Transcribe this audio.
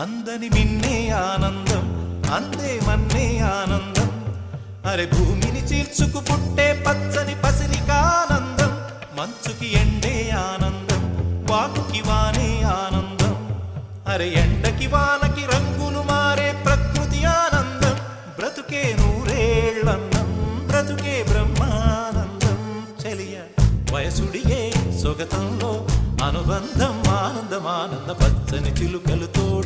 అందని మిన్నే ఆనందం, అందే మన్నే ఆనందం. అరే భూమిని చీల్చుకు పుట్టే పచ్చని పసిరికానందం. మంచుకి ఎండే ఆనందం, వాకుకి వానే ఆనందం. అరే ఎండకి వానకి రంగులు మారే ప్రకృతి ఆనందం. బ్రతుకే నూరేళ్ళన్నం, బ్రతుకే బ్రహ్మానందం. చెలియ వయసుడియే సొగతంలో అనుబంధం, ఆనందమానంద పచ్చని చిలుకలు తోడు.